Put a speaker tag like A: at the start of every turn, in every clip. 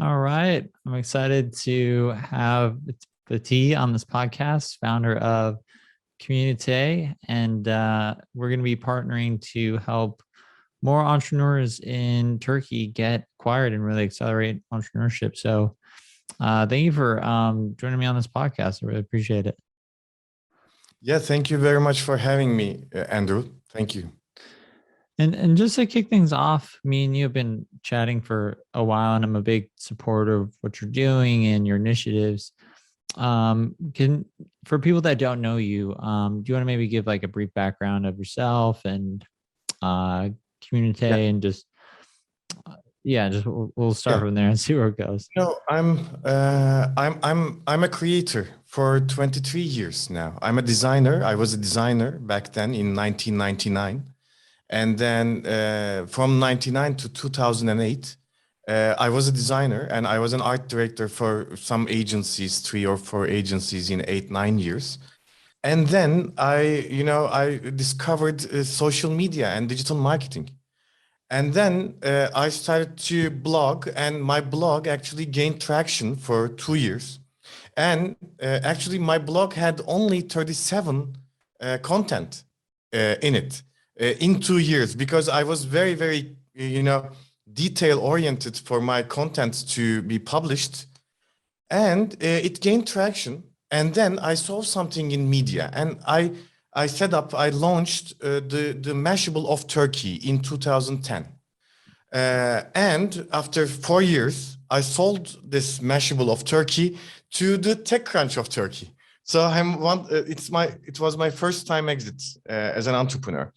A: All right. I'm excited to have Fatih on this podcast, founder of Komünite, and we're going to be partnering to help more entrepreneurs in Turkey get acquired and really accelerate entrepreneurship. So, thank you for joining me on this podcast. I really appreciate it.
B: Yeah, thank you very much for having me, Andrew. Thank you.
A: And just to kick things off, me and you have been chatting for a while, and I'm a big supporter of what you're doing and your initiatives. Can for people that don't know you, do you want to maybe give like a brief background of yourself and
B: Yeah,
A: Komünite and just yeah, just we'll start
B: yeah.
A: from there and see where it goes.
B: I'm a creator for 23 years now. I'm a designer. I was a designer back then in 1999. And then from 99 to 2008, I was a designer and I was an art director for some agencies, 3 or 4 agencies in 8, 9 years. And then I discovered social media and digital marketing. And then I started to blog, and my blog actually gained traction for 2 years. And actually, my blog had only 37 content in it in 2 years, because I was very, very, detail oriented for my content to be published. And it gained traction. And then I saw something in media, and I launched the Mashable of Turkey in 2010. And after 4 years, I sold this Mashable of Turkey to the TechCrunch of Turkey. So it was my first time exit as an entrepreneur.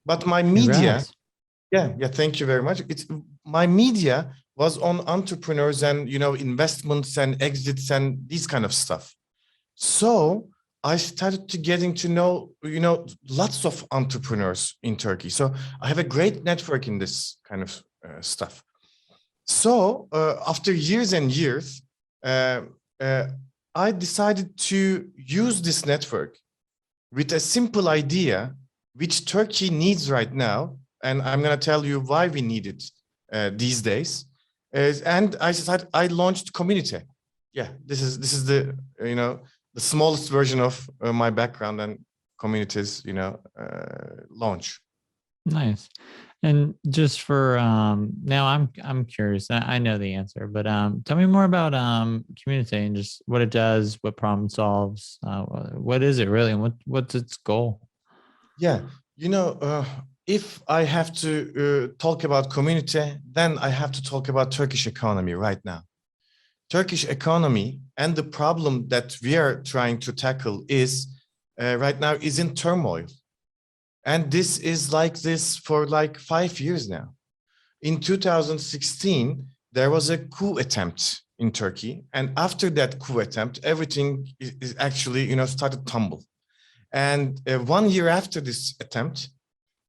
B: But my media,
A: Congrats.
B: yeah, thank you very much. My media was on entrepreneurs and investments and exits and these kind of stuff. So I started to getting to know lots of entrepreneurs in Turkey. So I have a great network in this kind of stuff. So after years and years, uh, uh, I decided to use this network with a simple idea which Turkey needs right now, and I'm going to tell you why we need it these days. And I launched Komünite. Yeah, this is the the smallest version of my background and Komünite's launch.
A: Nice. And just for now, I'm curious. I know the answer, but tell me more about Komünite and just what it does, what problem it solves, what is it really, and what's its goal?
B: Yeah, if I have to talk about Komünite, then I have to talk about Turkish economy right now. Turkish economy and the problem that we are trying to tackle is right now is in turmoil. And this is like this for like 5 years now. In 2016, there was a coup attempt in Turkey. And after that coup attempt, everything is actually, started tumble. And 1 year after this attempt,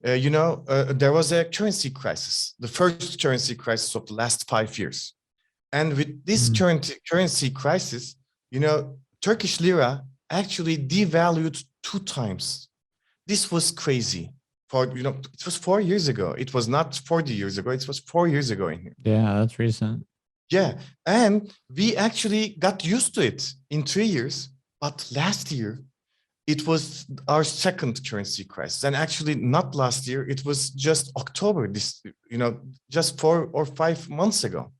B: there was a currency crisis, the first currency crisis of the last 5 years. And with this
A: Mm.
B: currency crisis, Turkish lira actually devalued 2 times. This was crazy. It was 4 years ago. It was not 40 years ago. It was 4 years ago in here.
A: Yeah, that's recent.
B: Yeah. And we actually got used to it in 3 years. But last year, it was our second currency crisis. And actually not last year. It was just October, just 4 or 5 months ago.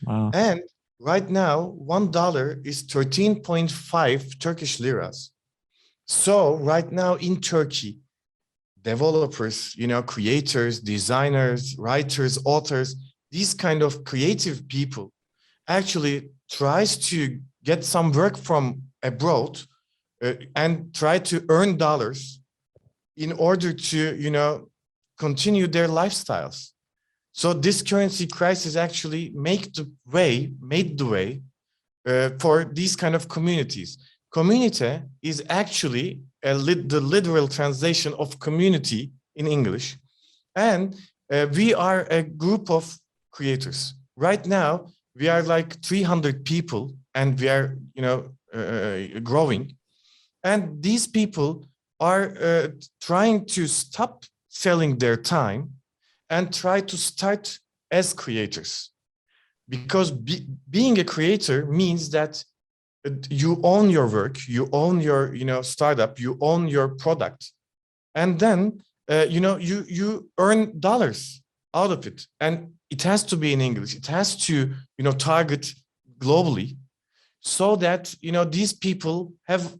A: Wow.
B: And right now, $1 is 13.5 Turkish liras. So right now in Turkey, developers, creators, designers, writers, authors, these kind of creative people actually tries to get some work from abroad and try to earn dollars in order to, continue their lifestyles. So this currency crisis actually made the way for these kind of communities. Komünite is actually the literal translation of community in English. And we are a group of creators. Right now, we are like 300 people and we are, growing. And these people are trying to stop selling their time and try to start as creators. because being a creator means that you own your work, you own your, startup, you own your product, and then you earn dollars out of it, and it has to be in English. It has to target globally, so that these people have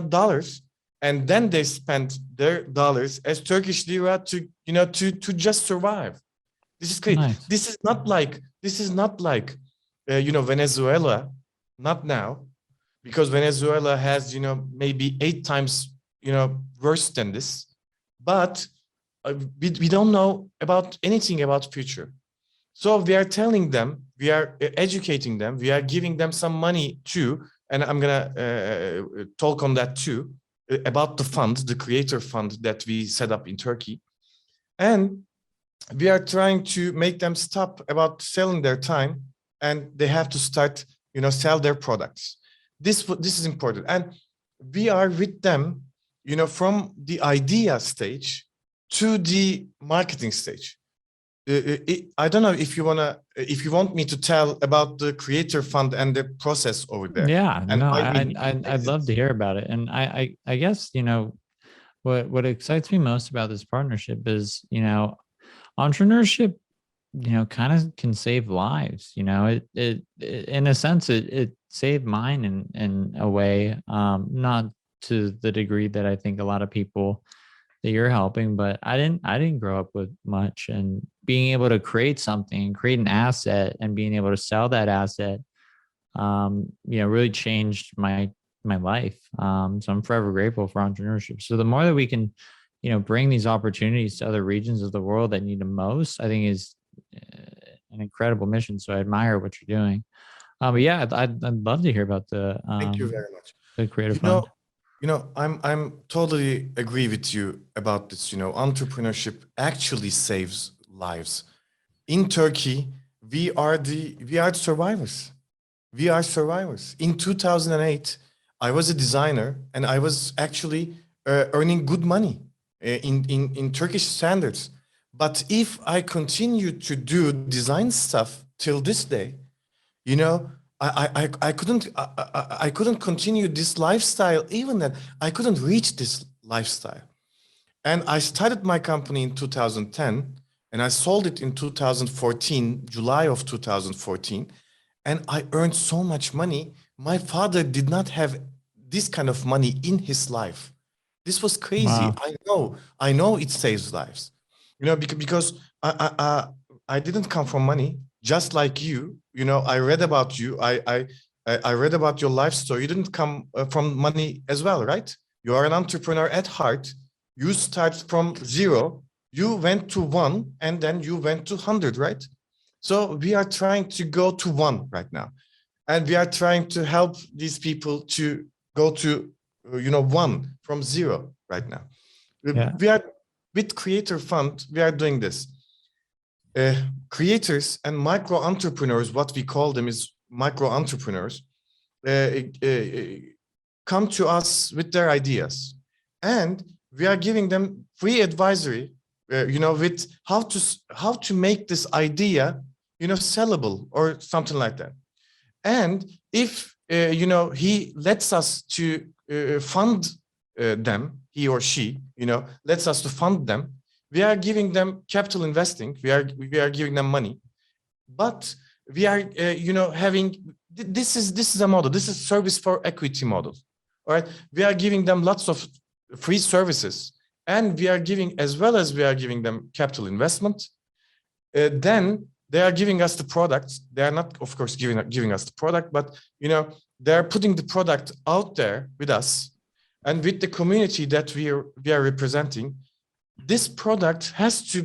B: dollars, and then they spend their dollars as Turkish lira to to just survive. This is great.
A: Nice.
B: This is not like Venezuela, not now, because Venezuela has maybe 8 times worse than this, but we don't know about anything about future. So we are telling them, we are educating them, we are giving them some money too, and I'm gonna talk on that too, about the fund, the creator fund that we set up in Turkey. And we are trying to make them stop about selling their time, and they have to start, sell their products. This is important, and we are with them, from the idea stage to the marketing stage. I don't know if you want me to tell about the creator fund and the process over there.
A: Yeah,
B: And
A: no,
B: why we need
A: I'd love to hear about it. And I guess, what excites me most about this partnership is, entrepreneurship, kind of can save lives. It in a sense, it saved mine in a way, not to the degree that I think a lot of people that you're helping, but I didn't grow up with much, and being able to create something, create an asset, and being able to sell that asset, really changed my life. So I'm forever grateful for entrepreneurship. So the more that we can, bring these opportunities to other regions of the world that need them most, I think is an incredible mission. So I admire what you're doing. But yeah, I'd love to hear about
B: Thank you very much.
A: the creative fund.
B: I'm totally agree with you about this. Entrepreneurship actually saves lives. In Turkey, we are the survivors. We are survivors. In 2008, I was a designer, and I was actually earning good money in Turkish standards. But if I continue to do design stuff till this day, I couldn't continue this lifestyle. Even that, I couldn't reach this lifestyle. And I started my company in 2010, and I sold it in 2014, July of 2014. And I earned so much money. My father did not have this kind of money in his life. This was crazy.
A: Wow.
B: I know it saves lives. Because I didn't come from money, just like you. I read about you. I read about your life story. You didn't come from money as well, right? You are an entrepreneur at heart. You start from 0. You went to 1, and then you went to 100, right? So we are trying to go to 1 right now, and we are trying to help these people to go to 1 from 0 right now.
A: Yeah.
B: We are with Creator Fund. We are doing this. Creators and micro entrepreneurs, what we call them is micro entrepreneurs, come to us with their ideas, and we are giving them free advisory, with how to make this idea, sellable or something like that. And if he lets us to fund them, he or she, lets us to fund them, we are giving them capital investing. We are giving them money, but we are having this is a model. This is service for equity model. All right, we are giving them lots of free services, and we are giving, as well as we are giving them capital investment. Then they are giving us the product. They are not, of course, giving us the product, but they are putting the product out there with us, and with the community that we are representing. This product has to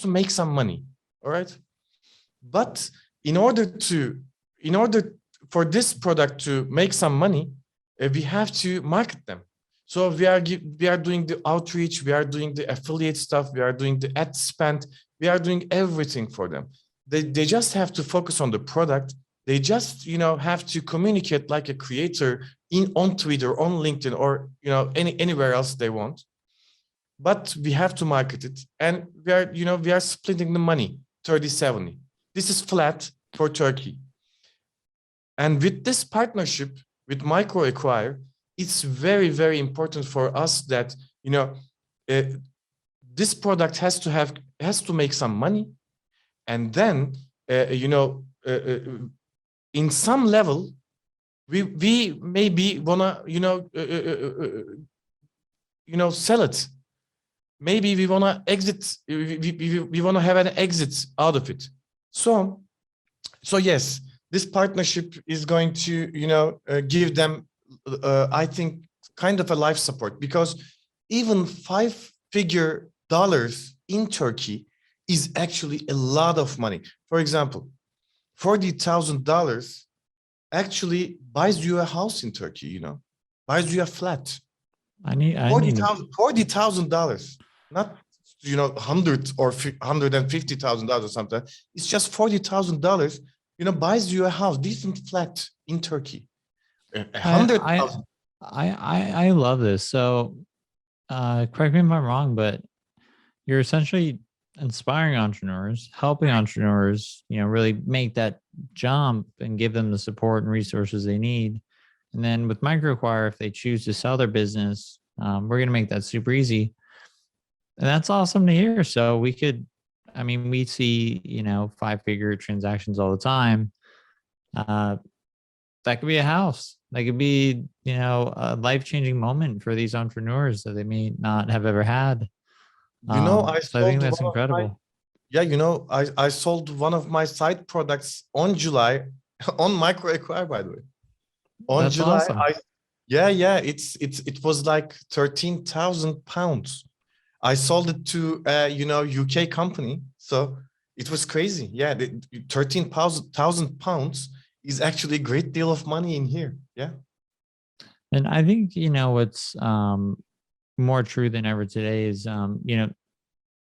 B: make some money, all right? But in order for this product to make some money, we have to market them. So we are doing the outreach, we are doing the affiliate stuff, we are doing the ad spend, we are doing everything for them. They just have to focus on the product. They just have to communicate like a creator on Twitter, on LinkedIn, or anywhere else they want. But we have to market it, and we are splitting the money 30-70. This is flat. for Turkey. And with this partnership with MicroAcquire, it's very, very important for us that, this product has to make some money. And then, in some level, we maybe wanna, sell it. Maybe we wanna exit. We wanna have an exit out of it. So yes, this partnership is going to, give them, I think, kind of a life support, because even $5-figure dollars in Turkey is actually a lot of money. For example, $40,000 actually buys you a house in Turkey, buys you a flat.
A: I need
B: $40,000, not, $100,000 or $150,000 or something. It's just $40,000, buys you a house, decent flat in Turkey. $100,000.
A: I love this. So, correct me if I'm wrong, but you're essentially inspiring entrepreneurs, helping entrepreneurs, really make that jump and give them the support and resources they need. And then with MicroAcquire, if they choose to sell their business, we're going to make that super easy. And that's awesome to hear. So we see, 5-figure transactions all the time. That could be a house. That could be, a life-changing moment for these entrepreneurs that they may not have ever had. I think that's incredible.
B: I sold one of my side products on July on MicroAcquire, by the way.
A: That's
B: July,
A: awesome.
B: it was like 13,000 pounds. I sold it to UK company, so it was crazy. Yeah, 13,000 pounds is actually a great deal of money in here. Yeah.
A: And I think, what's more true than ever today is,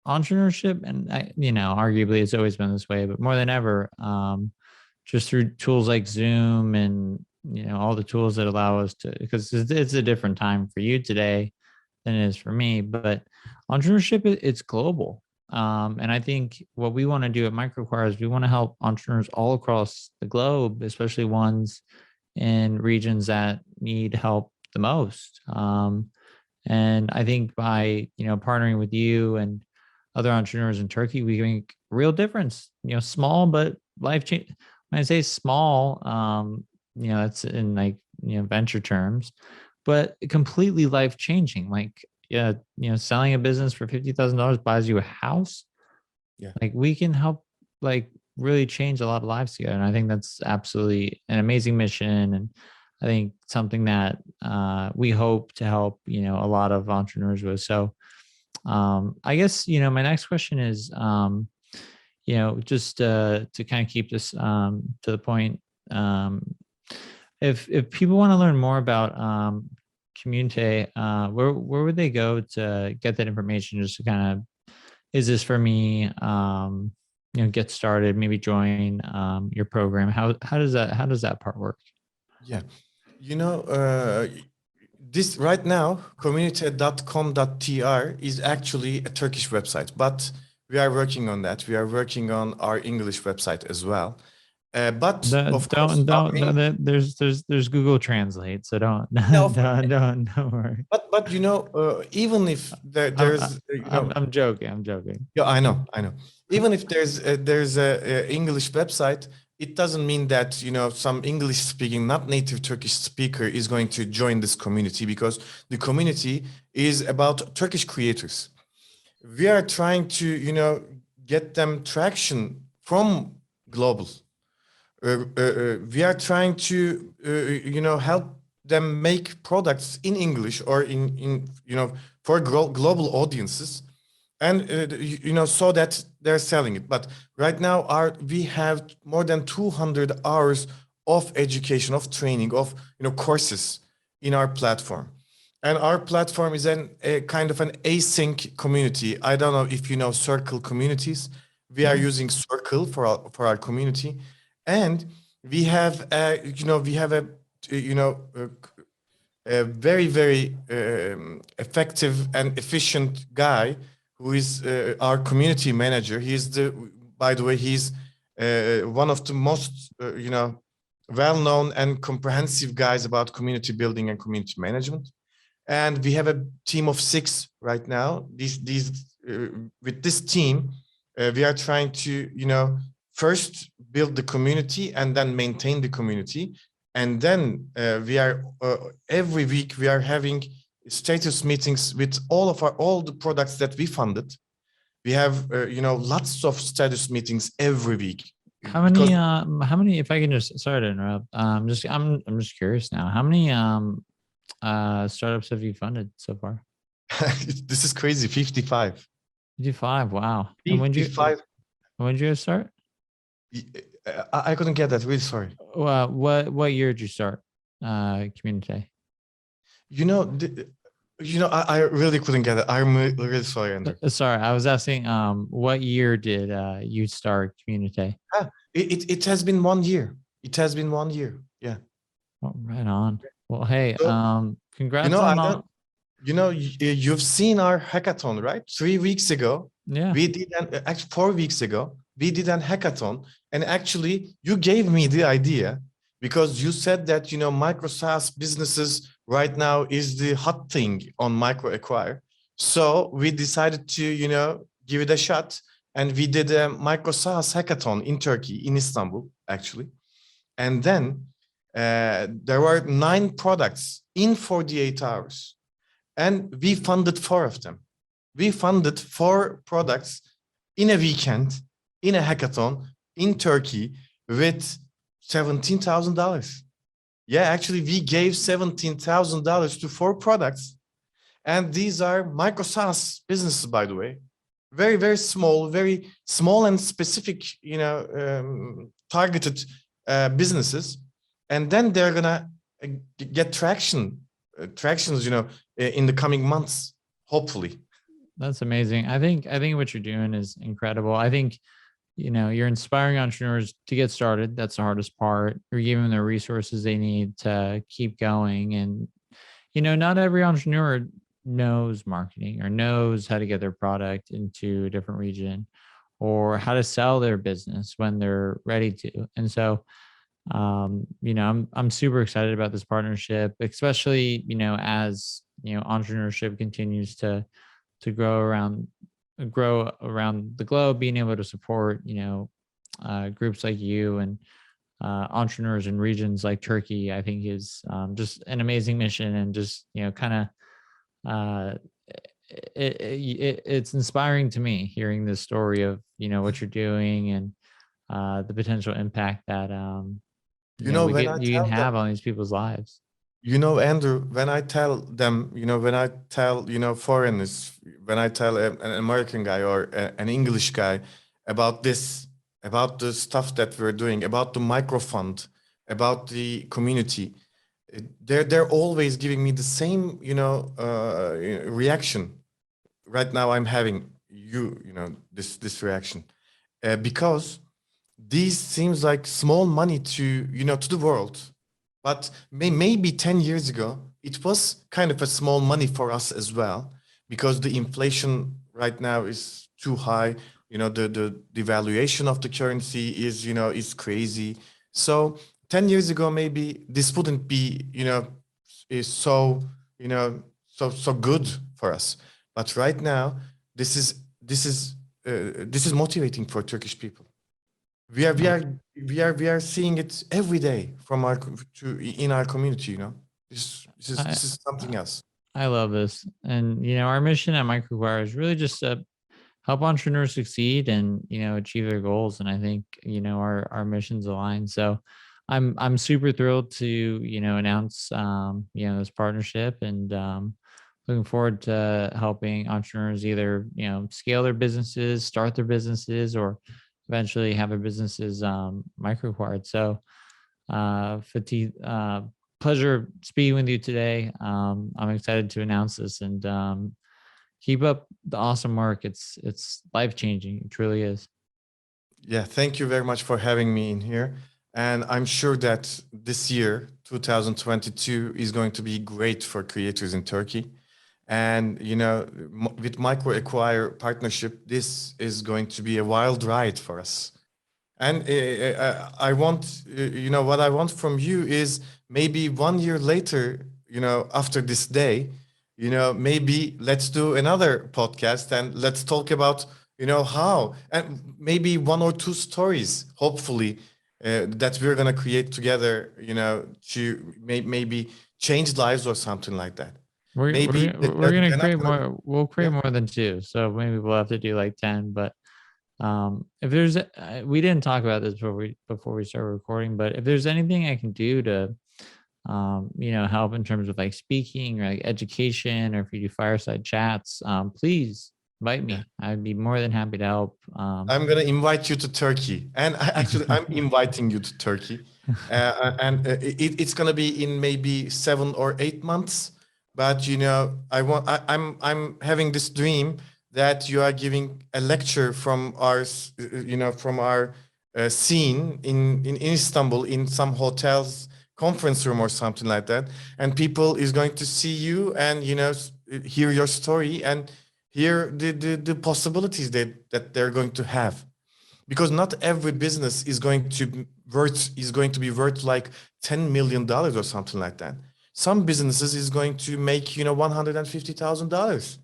A: entrepreneurship, and arguably it's always been this way, but more than ever, just through tools like Zoom and, all the tools that allow us to, because it's a different time for you today than it is for me, but entrepreneurship, it's global. And I think what we want to do at MicroAcquire is we want to help entrepreneurs all across the globe, especially ones in regions that need help the most. And I think by, partnering with you and other entrepreneurs in Turkey, we can make a real difference, small, but life change. When I say small, that's in venture terms, but completely life changing. Like, selling a business for $50,000 buys you a house.
B: Yeah.
A: Like, we can help, really change a lot of lives together. And I think that's absolutely an amazing mission. And I think something that we hope to help, a lot of entrepreneurs with. So I guess, my next question is, just to kind of keep this to the point, if people want to learn more about Komünite, where would they go to get that information? Just to kind of, is this for me? Get started, maybe join your program. How does that part work?
B: Yeah, this right now, komünite.com.tr is actually a Turkish website, but we are working on that. We are working on our English website as well. But
A: there's Google Translate, so don't worry.
B: But even if there's
A: I'm joking.
B: Yeah, I know. Even if there's a English website, it doesn't mean that some English speaking, not native Turkish speaker is going to join this community, because the community is about Turkish creators. We are trying to get them traction from global. We are trying to help them make products in English or in for global audiences, and so that they're selling it. But right now we have more than 200 hours of education, of training, of courses in our platform. And our platform is a kind of an async community. I don't know if you know Circle communities. We are using Circle for our community, and we have a very, very effective and efficient guy who is our community manager. By the way, he's one of the most, well-known and comprehensive guys about community building and community management. And we have a team of 6 right now. With this team, we are trying to, first build the community and then maintain the community. And then every week we are having status meetings with all the products that we funded. We have, lots of status meetings every week.
A: How many, if I can just, sorry to interrupt, I'm just curious now, how many startups have you funded so far?
B: This is crazy. 55.
A: 55. Wow. And when did you start?
B: I couldn't get that. Really sorry.
A: Well, what year did you start Komünite?
B: I really couldn't get it. I'm really sorry, Andrew.
A: Sorry, I was asking, what year did you start Komünite?
B: It has been 1 year. It has been 1 year. Yeah.
A: Oh, right on. Well, hey,
B: So,
A: congrats on all.
B: You've seen our hackathon, right? 3 weeks ago.
A: Yeah.
B: We did actually 4 weeks ago. We did an hackathon, and actually, you gave me the idea because you said that micro SaaS businesses right now is the hot thing on MicroAcquire. So we decided to give it a shot, and we did a micro SaaS hackathon in Turkey, in Istanbul, actually. And then there were 9 products in 48 hours, and we funded 4 of them. We funded 4 products in a weekend, in a hackathon in Turkey with $17,000. Yeah, actually, we gave $17,000 to 4 products. And these are micro SaaS businesses, by the way. Very, very small and specific, targeted businesses. And then they're gonna get tractions, in the coming months, hopefully.
A: That's amazing. I think what you're doing is incredible. I think, you're inspiring entrepreneurs to get started. That's the hardest part. You're giving them the resources they need to keep going. And, not every entrepreneur knows marketing or knows how to get their product into a different region or how to sell their business when they're ready to. And so, I'm super excited about this partnership, especially, as, entrepreneurship continues to grow around the globe, being able to support, groups like you and entrepreneurs in regions like Turkey, I think is just an amazing mission. And just, it's inspiring to me hearing this story of, what you're doing and the potential impact that, you can have on these people's lives.
B: Andrew, when I tell them, foreigners, when I tell an American guy or an English guy about about the stuff that we're doing, about the microfund, about the community, they're always giving me the same, reaction. Right now, I'm having this reaction because these seems like small money to to the world. But maybe 10 years ago, it was kind of a small money for us as well, because the inflation right now is too high. The devaluation of the currency is crazy. So 10 years ago, maybe this wouldn't be, is so good for us. But right now, this is motivating for Turkish people. We are seeing it every day in our community. This is something else.
A: I love this, and our mission at MicroAcquire is really just to help entrepreneurs succeed and achieve their goals. And I think our missions align. So I'm super thrilled to announce this partnership, and looking forward to helping entrepreneurs either scale their businesses, start their businesses, or eventually have their businesses MicroAcquired. So Fatih, pleasure speaking with you today. I'm excited to announce this, and keep up the awesome work. It's life-changing. It truly is.
B: Yeah, thank you very much for having me in here. And I'm sure that this year, 2022, is going to be great for creators in Turkey. And, with MicroAcquire partnership, this is going to be a wild ride for us. And I want, what I want from you is maybe 1 year later, after this day, maybe let's do another podcast and let's talk about, how, and maybe one or two stories, hopefully, that we're going to create together, to maybe change lives or something like that. Maybe
A: We're gonna
B: they're not
A: create
B: gonna,
A: more. We'll create
B: yeah.
A: more than two. So maybe we'll have to do like 10. But if there's, we didn't talk about this before we started recording. But if there's anything I can do to, help in terms of like speaking or like education, or if you do fireside chats, please invite
B: Yeah.
A: me. I'd be more than happy to help.
B: I'm gonna invite you to Turkey, and I'm inviting you to Turkey, and it's gonna be in maybe 7 or 8 months. But I'm having this dream that you are giving a lecture from from our scene in Istanbul, in some hotels conference room or something like that, and people is going to see you and hear your story and hear the possibilities that they're going to have, because not every business is going to be worth like $10 million or something like that. Some businesses is going to make $150,000.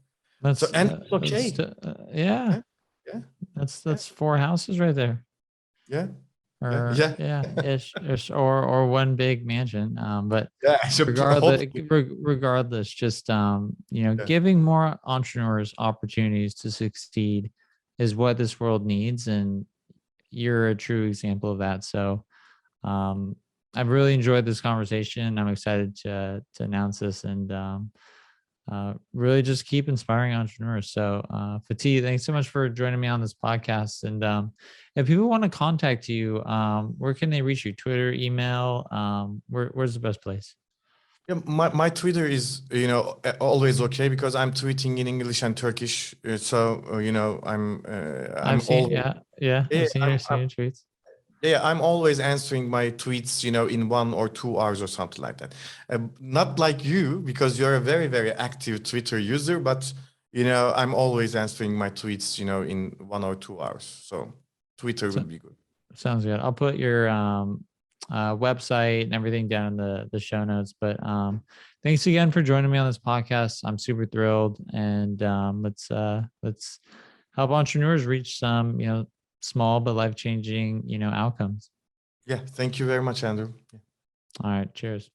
B: So, and it's okay.
A: Yeah,
B: Yeah, yeah, yeah,
A: that's four houses right there.
B: yeah, yeah,
A: Or
B: yeah,
A: yeah, ish, or one big mansion. But
B: yeah. I should
A: regardless,
B: hopefully.
A: regardless, just
B: Yeah,
A: giving more entrepreneurs opportunities to succeed is what this world needs, and you're a true example of that. So I've really enjoyed this conversation. I'm excited to announce this, and really just keep inspiring entrepreneurs. So, Fatih, thanks so much for joining me on this podcast. And if people want to contact you, where can they reach you? Twitter, email? Where's the best place?
B: yeah. My Twitter is always okay because I'm tweeting in English and Turkish. So I'm
A: I've seen,
B: always.
A: yeah,
B: Yeah,
A: I've seen your tweets.
B: yeah, I'm always answering my tweets, in 1 or 2 hours or something like that. Not like you, because you're a very, very active Twitter user, but I'm always answering my tweets, in 1 or 2 hours. So Twitter
A: So,
B: will be good.
A: sounds good. I'll put your website and everything down in the show notes. But thanks again for joining me on this podcast. I'm super thrilled, and let's help entrepreneurs reach some small but life changing outcomes.
B: Yeah, thank you very much, Andrew.
A: All right, cheers.